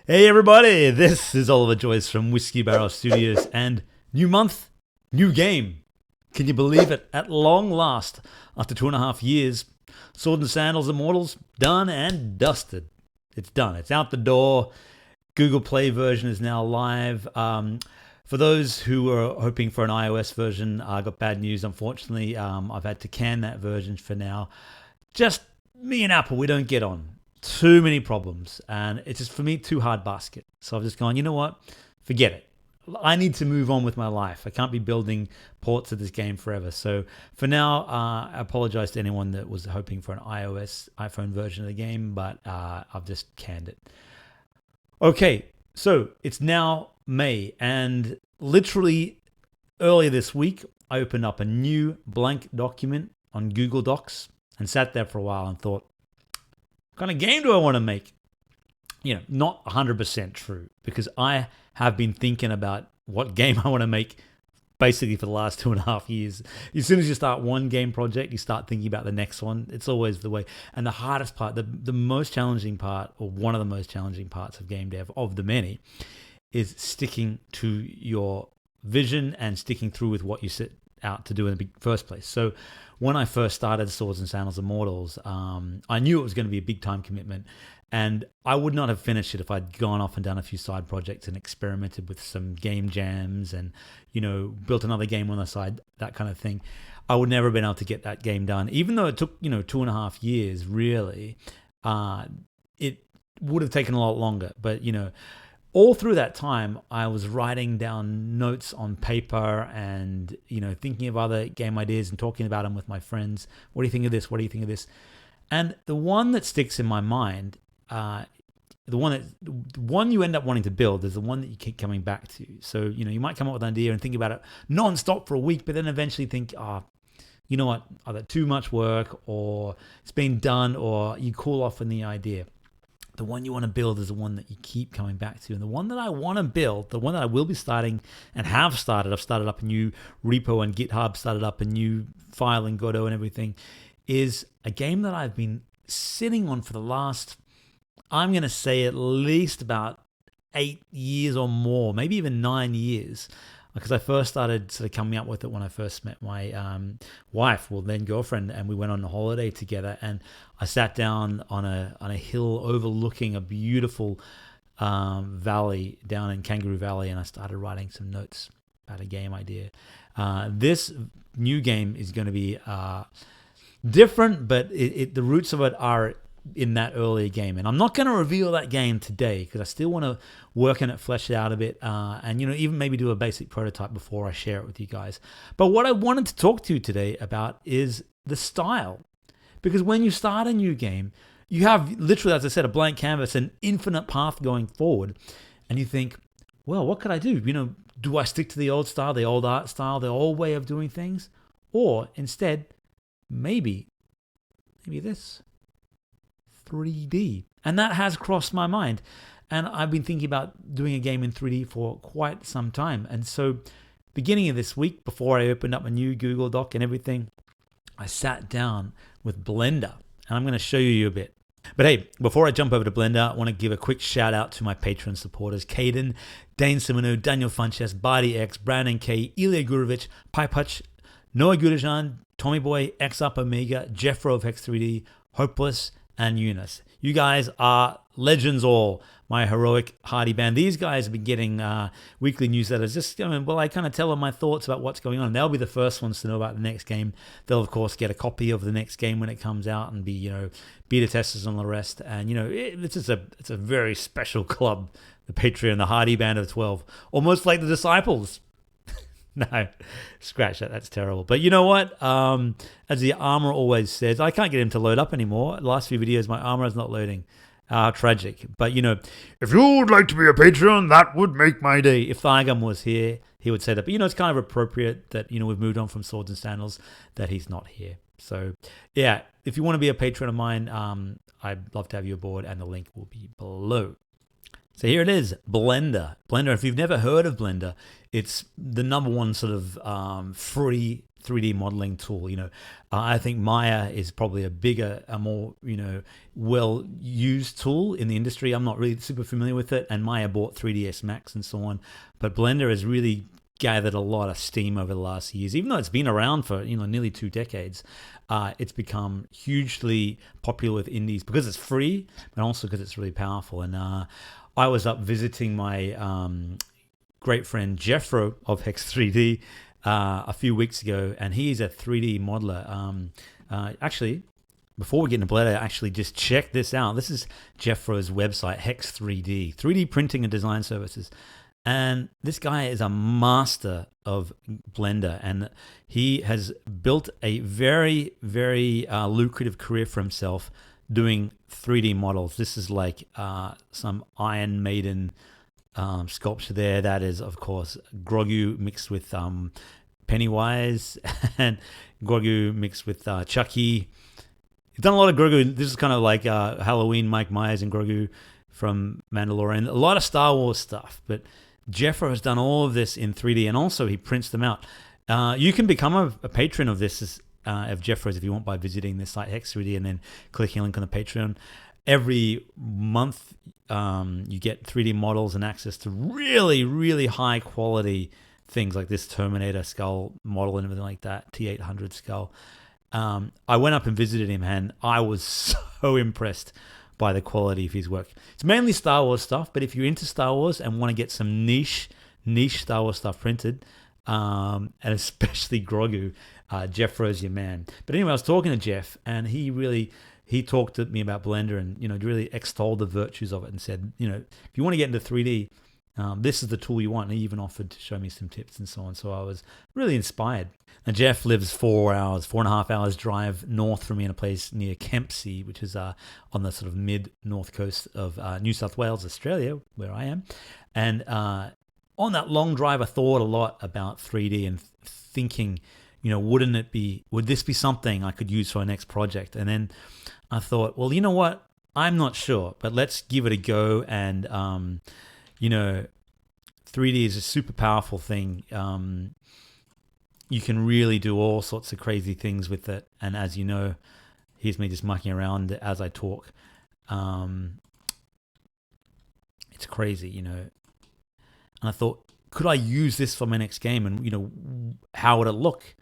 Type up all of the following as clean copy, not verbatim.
Hey everybody, this is Oliver Joyce from Whiskeybarrel Studios, and new month, new game. Can you believe it? At long last, after 2.5 years, Sword and Sandals Immortals, done and dusted. It's done. It's out the door. Google Play version is now live. For those who are hoping for an iOS version, I got bad news. Unfortunately, I've had to can that version for now. Just me and Apple, we don't get on. Too many problems, and it's just for me too hard basket. So I've just gone, you know what? Forget it. I need to move on with my life. I can't be building ports of this game forever. So for now, I apologize to anyone that was hoping for an iPhone version of the game, but I've just canned it. Okay, so it's now May, and literally earlier this week, I opened up a new blank document on Google Docs and sat there for a while and thought, what kind of game do I want to make? You know, not 100% true, because I have been thinking about what game I want to make basically for the last 2.5 years. As soon as you start one game project, you start thinking about the next one. It's always the way. And the hardest part, the most challenging part, or one of the most challenging parts of game dev, of the many, is sticking to your vision and sticking through with what you set out to do in the first place. So when I first started Swords and Sandals Immortals, I knew it was going to be a big time commitment, and I would not have finished it if I'd gone off and done a few side projects and experimented with some game jams and, you know, built another game on the side, that kind of thing. I would never have been able to get that game done. Even though it took, 2.5 years, really, it would have taken a lot longer. But, all through that time, I was writing down notes on paper and, thinking of other game ideas and talking about them with my friends. What do you think of this? What do you think of this? And the one that sticks in my mind, the one you end up wanting to build is the one that you keep coming back to. So, you might come up with an idea and think about it non-stop for a week, but then eventually think, you know what, either too much work or it's been done, or you cool off on the idea. The one you want to build is the one that you keep coming back to. And the one that I want to build, the one that I will be starting and have started, I've started up a new repo on GitHub, started up a new file in Godot and everything, is a game that I've been sitting on for the last, I'm going to say at least about 8 years or more, maybe even 9 years. Because I first started sort of coming up with it when I first met my wife, well then girlfriend, and we went on a holiday together. And I sat down on a hill overlooking a beautiful valley down in Kangaroo Valley, and I started writing some notes about a game idea. This new game is going to be different, but the roots of it are in that earlier game, and I'm not going to reveal that game today because I still want to work on it, flesh it out a bit, and even maybe do a basic prototype before I share it with you guys. But what I wanted to talk to you today about is the style, because when you start a new game, you have literally, as I said, a blank canvas, an infinite path going forward, and you think, well, what could I do? Do I stick to the old style, the old art style, the old way of doing things, or instead, maybe this 3D. And that has crossed my mind. And I've been thinking about doing a game in 3D for quite some time. And so beginning of this week, before I opened up a new Google Doc and everything, I sat down with Blender. And I'm going to show you a bit. But hey, before I jump over to Blender, I want to give a quick shout out to my Patreon supporters: Caden, Dane Simonu, Daniel Funches, Bardi X, Brandon K, Ilya Gurovich, Pipe Hutch, Noah Gudajan, Tommy Boy, X Up Omega, Jeffro of Hex 3D, Hopeless, and Eunice. You guys are legends all, my heroic hardy band. These guys have been getting weekly newsletters. Just, I kind of tell them my thoughts about what's going on. They'll be the first ones to know about the next game. They'll, of course, get a copy of the next game when it comes out and be, beta testers and the rest. And, it's a very special club, the Patreon, the hardy band of 12. Almost like the Disciples. No, scratch that. That's terrible. But you know what? As the armor always says, I can't get him to load up anymore. The last few videos, my armor is not loading. Tragic. But, if you would like to be a Patreon, that would make my day. If Thygum was here, he would say that. But, it's kind of appropriate that, we've moved on from Swords and Sandals, that he's not here. So, yeah, if you want to be a patron of mine, I'd love to have you aboard, and the link will be below. So here it is, Blender. Blender, if you've never heard of Blender, it's the number one sort of free 3D modeling tool. I think Maya is probably a more well used tool in the industry. I'm not really super familiar with it, and Maya bought 3ds Max and so on, but Blender has really gathered a lot of steam over the last years. Even though it's been around for nearly 2 decades, it's become hugely popular with indies because it's free, but also because it's really powerful. And I was up visiting my great friend Jeffro of Hex 3D a few weeks ago, and he's a 3D modeler. Actually, before we get into Blender, actually just check this out. This is Jeffro's website, Hex 3D, 3D printing and design services. And this guy is a master of Blender, and he has built a very, very lucrative career for himself doing 3D models. This is like some Iron Maiden sculpture there. That is, of course, Grogu mixed with Pennywise and Grogu mixed with Chucky. He's done a lot of Grogu. This is kind of like Halloween Mike Myers and Grogu from Mandalorian. A lot of Star Wars stuff, but Jeffro has done all of this in 3D, and also he prints them out. You can become a patron of this, of Jeffro's, if you want, by visiting the site Hex 3D and then clicking a link on the Patreon. Every month, you get 3D models and access to really, really high quality things like this Terminator skull model and everything like that, T-800 skull. I went up and visited him, and I was so impressed by the quality of his work. It's mainly Star Wars stuff, but if you're into Star Wars and want to get some niche Star Wars stuff printed, and especially Grogu, Jeffro's your man. But anyway, I was talking to Jeff, and he talked to me about Blender and really extolled the virtues of it and said, if you want to get into 3D, this is the tool you want. And he even offered to show me some tips and so on. So I was really inspired. Now, Jeff lives 4.5 hours drive north from me in a place near Kempsey, which is on the sort of mid-north coast of New South Wales, Australia, where I am. And on that long drive, I thought a lot about 3D and thinking, would this be something I could use for our next project? And then I thought, well, you know what? I'm not sure, but let's give it a go. And, 3D is a super powerful thing. You can really do all sorts of crazy things with it. And as you know, here's me just mucking around as I talk. It's crazy, And I thought, could I use this for my next game? And, how would it look?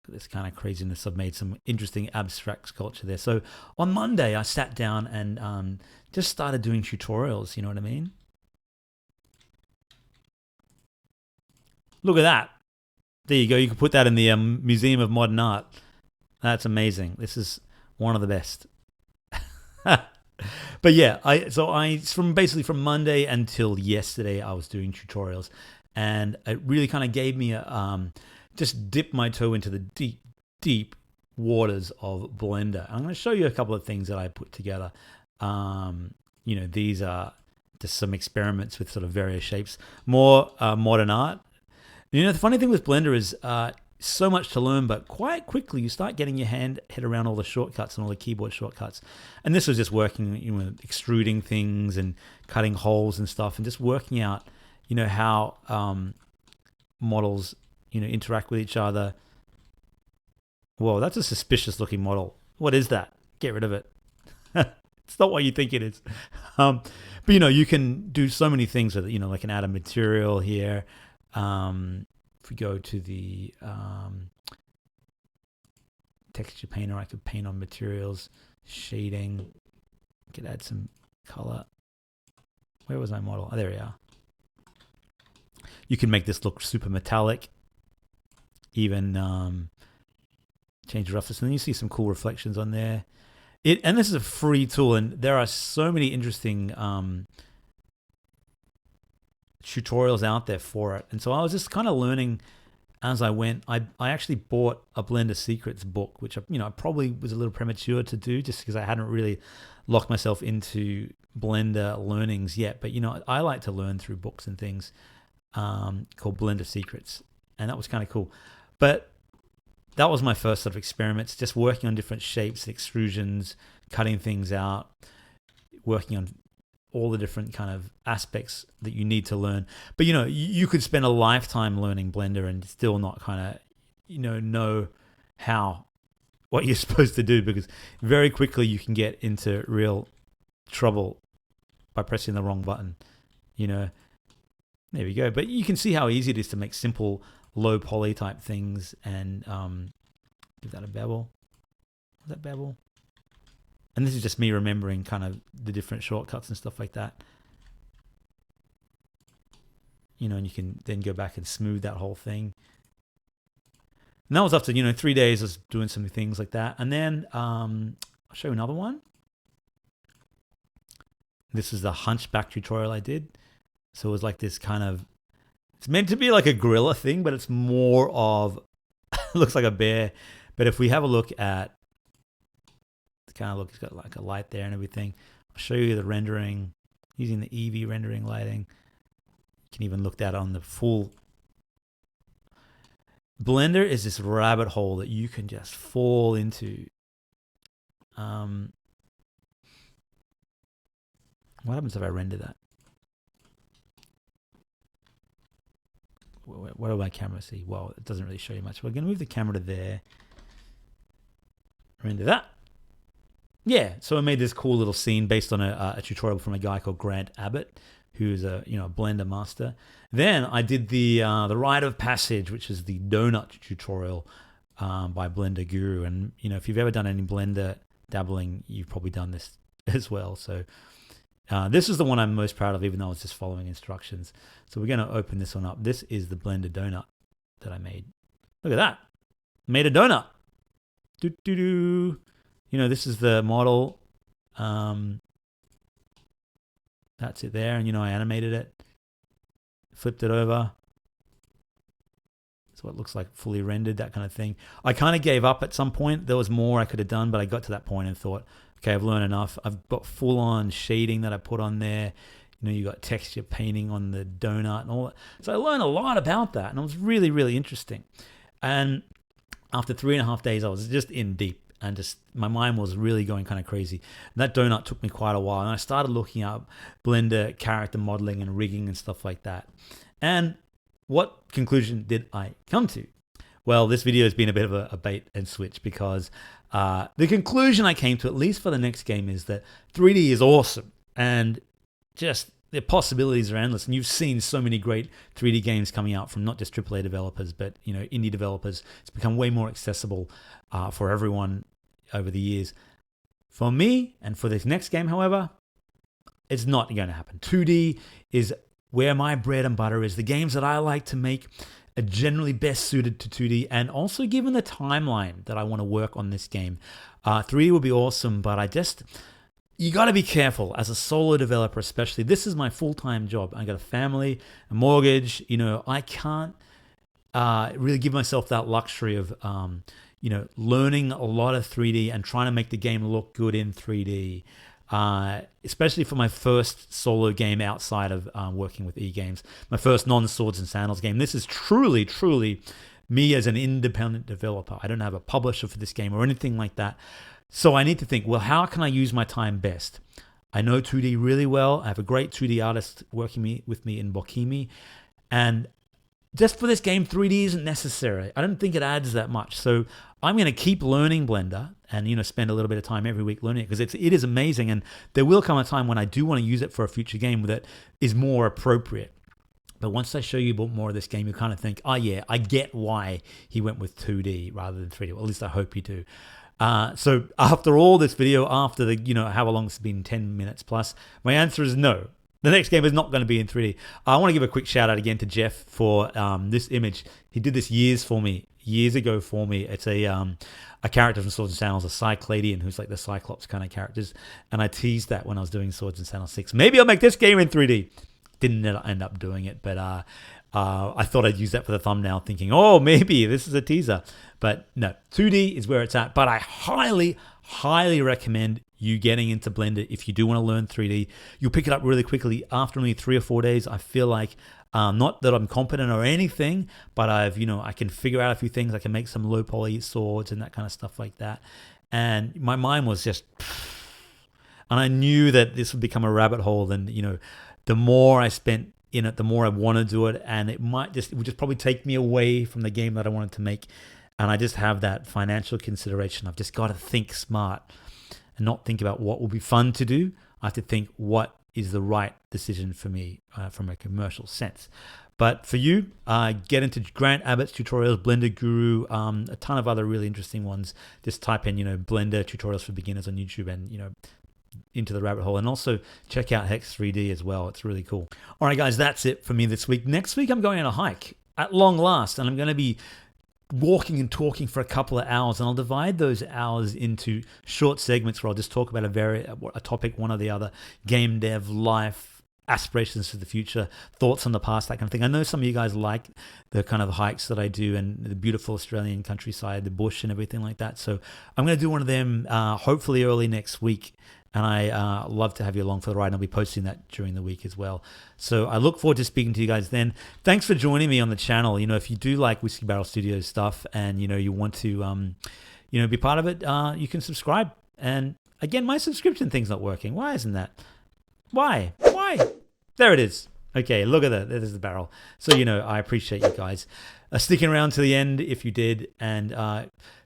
This kind of craziness. I've made some interesting abstract sculpture there. So on Monday, I sat down and just started doing tutorials. You know what I mean? Look at that. There you go. You can put that in the Museum of Modern Art. That's amazing. This is one of the best. But yeah, from Monday until yesterday, I was doing tutorials, and it really kind of gave me just dipped my toe into the deep, deep waters of Blender. I'm going to show you a couple of things that I put together. These are just some experiments with sort of various shapes, more modern art. The funny thing with Blender is so much to learn, but quite quickly you start getting your head around all the shortcuts and all the keyboard shortcuts. And this was just working, extruding things and cutting holes and stuff, and just working out, how models, interact with each other. Whoa, that's a suspicious looking model. What is that? Get rid of it. It's not what you think it is. But you can do so many things with it. Like an add a material here. If we go to the texture painter, I could paint on materials, shading. I could add some color. Where was my model? Oh, there we are. You can make this look super metallic. Even change the roughness, and then you see some cool reflections on there. And this is a free tool, and there are so many interesting tutorials out there for it. And so I was just kind of learning as I went. I actually bought a Blender Secrets book, which I probably was a little premature to do just because I hadn't really locked myself into Blender learnings yet. But I like to learn through books and things called Blender Secrets, and that was kind of cool. But that was my first sort of experiments, just working on different shapes, extrusions, cutting things out, working on all the different kind of aspects that you need to learn. But you could spend a lifetime learning Blender and still not kind of know what you're supposed to do, because very quickly you can get into real trouble by pressing the wrong button. There we go. But you can see how easy it is to make simple low poly type things and give that a bevel. Was that bevel? And this is just me remembering kind of the different shortcuts and stuff like that. And you can then go back and smooth that whole thing. And that was after, 3 days. I was doing some things like that. And then I'll show you another one. This is the hunchback tutorial I did. So it was like this kind of, it's meant to be like a gorilla thing, but it's more of, looks like a bear. But if we have a look at, kind of look, it's got like a light there and everything. I'll show you the rendering using the Eevee rendering lighting. You can even look that on the full. Blender is this rabbit hole that you can just fall into. What happens if I render that? What do my camera see? Well, it doesn't really show you much. We're going to move the camera to there. Render that. Yeah, so I made this cool little scene based on a tutorial from a guy called Grant Abbott, who's a Blender master. Then I did the Rite of Passage, which is the donut tutorial by Blender Guru. And if you've ever done any Blender dabbling, you've probably done this as well. So this is the one I'm most proud of, even though I was just following instructions. So we're going to open this one up. This is the Blender donut that I made. Look at that. Made a donut. This is the model. That's it there. And, I animated it. Flipped it over. That's what it looks like fully rendered, that kind of thing. I kind of gave up at some point. There was more I could have done, but I got to that point and thought, okay, I've learned enough. I've got full-on shading that I put on there. You got texture painting on the donut and all that. So I learned a lot about that, and it was really, really interesting. And after 3.5 days, I was just in deep. And just my mind was really going kind of crazy. And that donut took me quite a while. And I started looking up Blender character modeling and rigging and stuff like that. And what conclusion did I come to? Well, this video has been a bit of a bait and switch, because the conclusion I came to, at least for the next game, is that 3D is awesome. And just the possibilities are endless. And you've seen so many great 3D games coming out from not just AAA developers, but indie developers. It's become way more accessible for everyone over the years. For me, and for this next game, however, it's not going to happen. 2D is where my bread and butter is. The games that I like to make are generally best suited to 2D, and also given the timeline that I want to work on this game, 3D would be awesome, but you got to be careful as a solo developer, especially. This is my full-time job. I got a family, a mortgage. I can't really give myself that luxury of learning a lot of 3D and trying to make the game look good in 3D, especially for my first solo game outside of working with e-games, my first non-Swords and Sandals game. This is truly, truly me as an independent developer. I don't have a publisher for this game or anything like that. So I need to think, well, how can I use my time best? I know 2D really well. I have a great 2D artist working with me in Bokimi. And just for this game, 3D isn't necessary. I don't think it adds that much. So I'm going to keep learning Blender and, spend a little bit of time every week learning it, because it is amazing. And there will come a time when I do want to use it for a future game that is more appropriate. But once I show you more of this game, you kind of think, oh yeah, I get why he went with 2D rather than 3D. Well, at least I hope you do. So after all this video, after the, however long it's been, 10 minutes plus, my answer is no. The next game is not going to be in 3D. I want to give a quick shout out again to Jeff for this image. He did this years ago for me. It's a character from Swords and Sandals, a Cycladian, who's like the Cyclops kind of characters. And I teased that when I was doing Swords and Sandals 6. Maybe I'll make this game in 3D. Didn't end up doing it, but I thought I'd use that for the thumbnail, thinking, oh, maybe this is a teaser. But no, 2D is where it's at. But I highly, highly recommend you getting into Blender if you do want to learn 3D. You'll pick it up really quickly. After only 3 or 4 days, I feel like, not that I'm competent or anything, but I can figure out a few things. I can make some low poly swords and that kind of stuff like that. And my mind was just, and I knew that this would become a rabbit hole. And, the more I spent in it, the more I want to do it. And it would just probably take me away from the game that I wanted to make. And I just have that financial consideration. I've just got to think smart and not think about what will be fun to do. I have to think what is the right decision for me from a commercial sense. But for you, get into Grant Abbott's tutorials, Blender Guru, a ton of other really interesting ones. Just type in, Blender tutorials for beginners on YouTube and, into the rabbit hole. And also check out Hex 3D as well. It's really cool. All right, guys, that's it for me this week. Next week, I'm going on a hike at long last, and I'm going to be walking and talking for a couple of hours, and I'll divide those hours into short segments where I'll just talk about a topic, one or the other, game dev, life, aspirations for the future, thoughts on the past, that kind of thing. I know some of you guys like the kind of hikes that I do and the beautiful Australian countryside, the bush and everything like that. So I'm going to do one of them hopefully early next week. And I love to have you along for the ride. And I'll be posting that during the week as well. So I look forward to speaking to you guys then. Thanks for joining me on the channel. If you do like Whiskeybarrel Studios stuff and, you want to, be part of it, you can subscribe. And again, my subscription thing's not working. Why isn't that? Why? There it is. Okay, look at that. There's the barrel. So, I appreciate you guys sticking around to the end if you did. And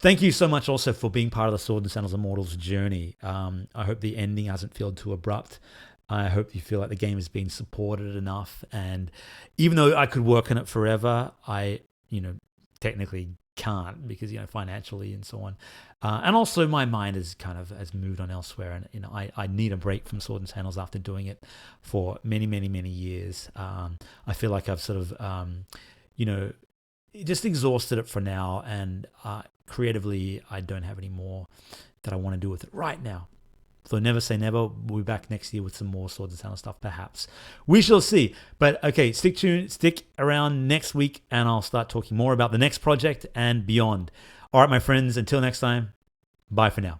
thank you so much also for being part of the Sword and Sandals Immortals journey. I hope the ending hasn't felt too abrupt. I hope you feel like the game has been supported enough. And even though I could work on it forever, I, technically can't because, financially and so on. And also my mind has moved on elsewhere. And, I need a break from Sword and Sandals after doing it for many, many, many years. I feel like I've sort of, just exhausted it for now. And creatively, I don't have any more that I want to do with it right now. So never say never. We'll be back next year with some more Swords and Sandals stuff, perhaps. We shall see. But okay, stick around next week, and I'll start talking more about the next project and beyond. All right, my friends, until next time, bye for now.